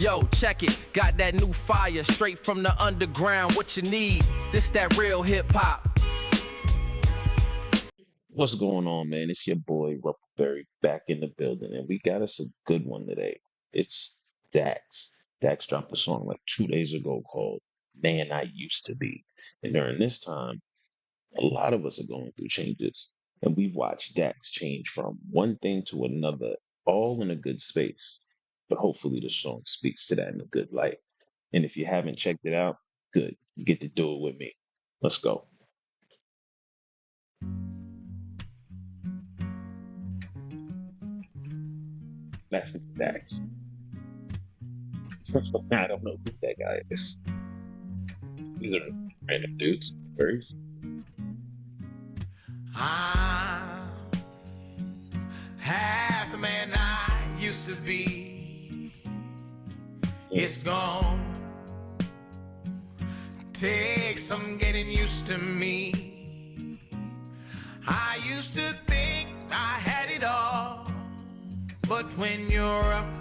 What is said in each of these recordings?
Yo, check it, got that new fire straight from the underground. What you need? This that real hip hop. What's going on, man? It's your boy Ruppleberry back in the building, and we got us a good one today. It's Dax. Dax dropped a song like 2 days ago called Man I Used to Be. And during this time, a lot of us are going through changes, and we've watched Dax change from one thing to another, all in a good space. But hopefully, the song speaks to that in a good light. And if you haven't checked it out, good. You get to do it with me. Let's go. That's Dax. I don't know who that guy is. These are random dudes, birds. I'm half the man I used to be. Yeah. It's gone. Take some getting used to me. I used to think I had it all, but when you're up,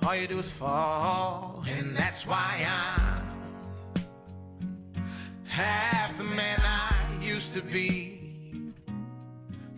all you do is fall, and that's why I'm half the man I used to be.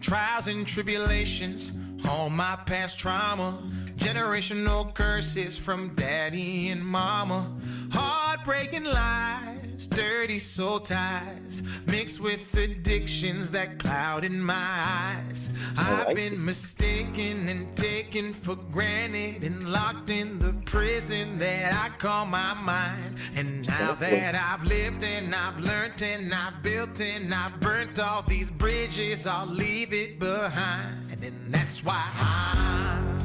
Trials and tribulations, all my past trauma, generational curses from daddy and mama, heartbreaking lies, dirty soul ties, mixed with addictions that clouded my eyes. I I've like it. been mistaken and taken for granted and locked in the prison that I call my mind. And now Okay. that I've lived and I've learned and I've built and I've burnt all these bridges, I'll leave it behind. And that's why I'm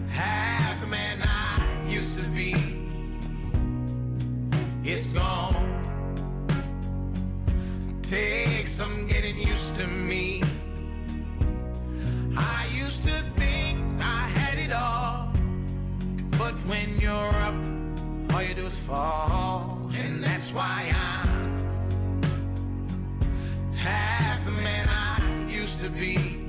half the man I used to be. It's gone. Take some getting used to me. I used to think I had it all, but when you're up, all you do is fall, and that's why I'm half the man I used to be.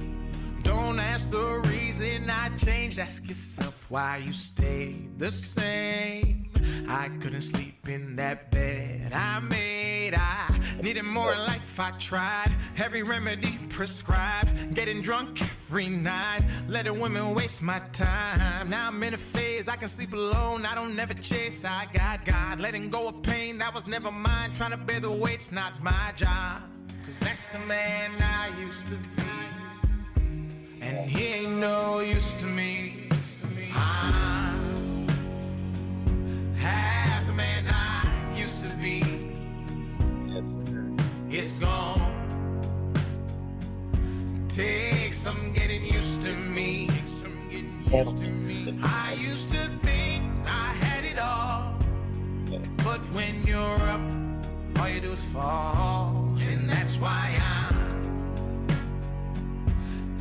Don't ask the reason I changed, ask yourself why you stayed the same. I couldn't sleep in that bed I made. I needed more life. I tried every remedy prescribed, getting drunk every night, letting women waste my time. Now I'm in a phase I can sleep alone. I don't never chase. I got God, letting go of pain that was never mine. Trying to bear the weight's not my job, 'cause that's the man I used to be, and he ain't no use to me. I'm half the man I used to be. Yes, sir. It's gone. Take some getting used to me. I used to think I had it all, but when you're up, all you do is fall, and that's why I'm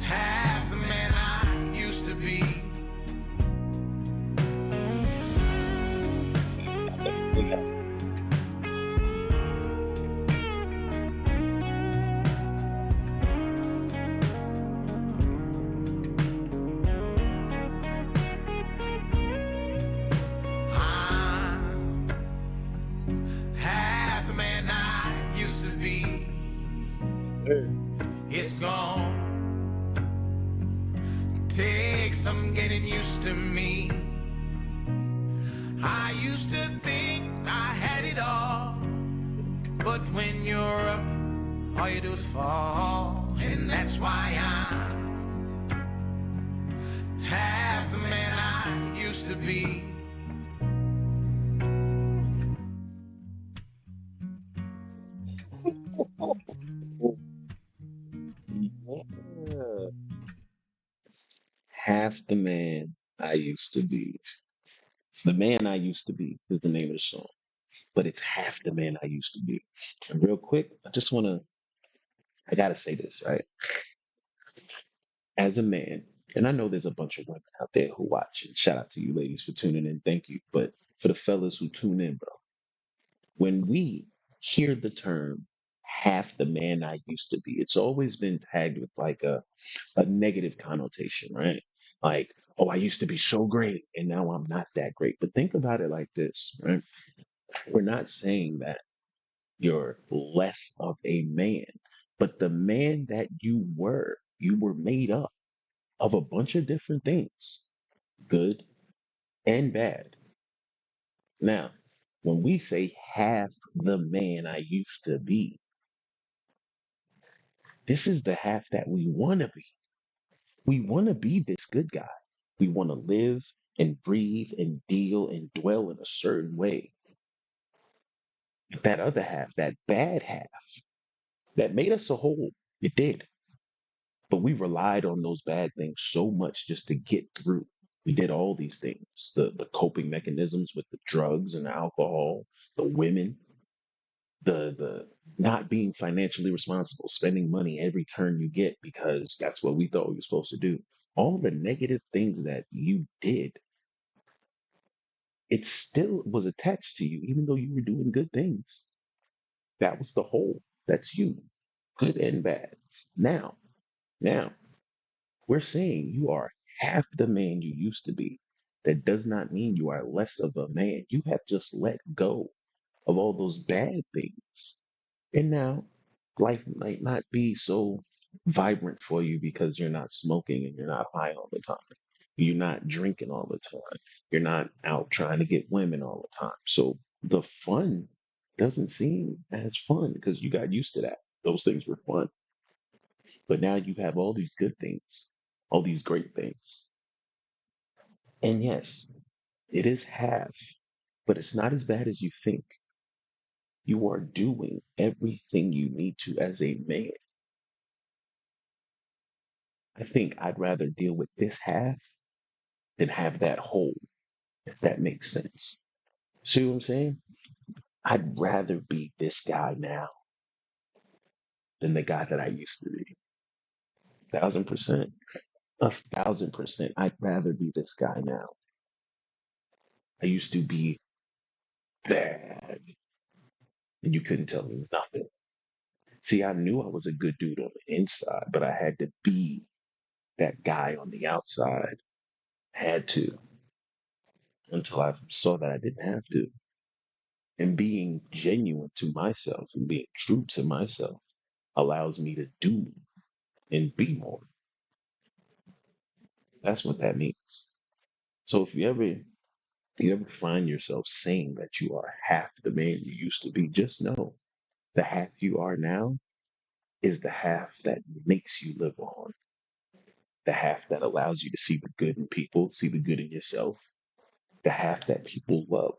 half the man I used to be. We got I'm half the man I used to be. her. It's gone. Take some getting used to me. I used to think I had it all, but when you're up, all you do is fall, and that's why I'm half the man I used to be. Yeah. Half the man I used to be. The man I used to be is the name of the song, but it's half the man I used to be. And real quick, I gotta say this, right? As a man, and I know there's a bunch of women out there who watch, and shout out to you ladies for tuning in. Thank you. But for the fellas who tune in, bro, when we hear the term half the man I used to be, it's always been tagged with like a negative connotation, right? Like, Oh, I used to be so great and now I'm not that great. But think about it like this, right? We're not saying that you're less of a man, but the man that you were made up of a bunch of different things, good and bad. Now, when we say half the man I used to be, this is the half that we want to be. We want to be this good guy. We want to live and breathe and deal and dwell in a certain way. That other half, that bad half, that made us a whole, it did. But we relied on those bad things so much just to get through. We did all these things, the coping mechanisms with the drugs and the alcohol, the women, the not being financially responsible, spending money every turn you get because that's what we thought we were supposed to do. All the negative things that you did, it still was attached to you, even though you were doing good things. That was the whole. That's you, good and bad. Now, now we're saying you are half the man you used to be. That does not mean you are less of a man. You have just let go of all those bad things. And now life might not be so vibrant for you because you're not smoking and you're not high all the time. You're not drinking all the time. You're not out trying to get women all the time. So the fun doesn't seem as fun because you got used to that. Those things were fun. But now you have all these good things, all these great things. And yes, it is half, but it's not as bad as you think. You are doing everything you need to as a man. I think I'd rather deal with this half than have that whole, if that makes sense. See what I'm saying? I'd rather be this guy now than the guy that I used to be. 1,000%. 1,000%. I'd rather be this guy now. I used to be bad, and you couldn't tell me nothing. See, I knew I was a good dude on the inside, but I had to be that guy on the outside. Had to until I saw that I didn't have to. And being genuine to myself and being true to myself allows me to do and be more. That's what that means. So if you ever find yourself saying that you are half the man you used to be, just know the half you are now is the half that makes you live on. The half that allows you to see the good in people, see the good in yourself, the half that people love.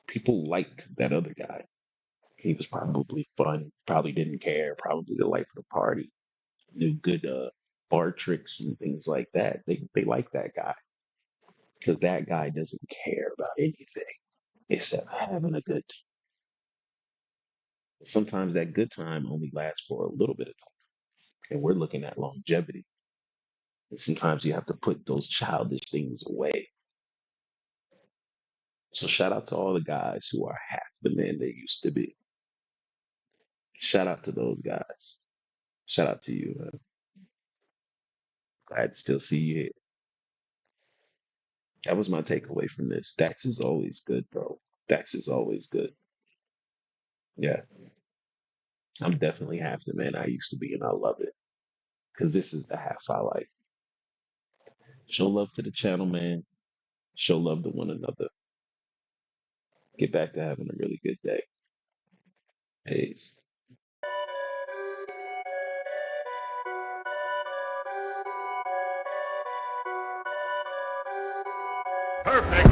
People liked that other guy. He was probably fun, probably didn't care, probably the life of the party, knew good bar tricks and things like that. They like that guy because that guy doesn't care about anything except having a good time. Sometimes that good time only lasts for a little bit of time, and we're looking at longevity. And sometimes you have to put those childish things away. So shout out to all the guys who are half the men they used to be. Shout out to those guys. Shout out to you. Glad to still see you here. That was my takeaway from this. Dax is always good, bro. Dax is always good. Yeah, I'm definitely half the man I used to be, and I love it because this is the half I like. Show love to the channel, man. Show love to one another. Get back to having a really good day. Peace. Perfect.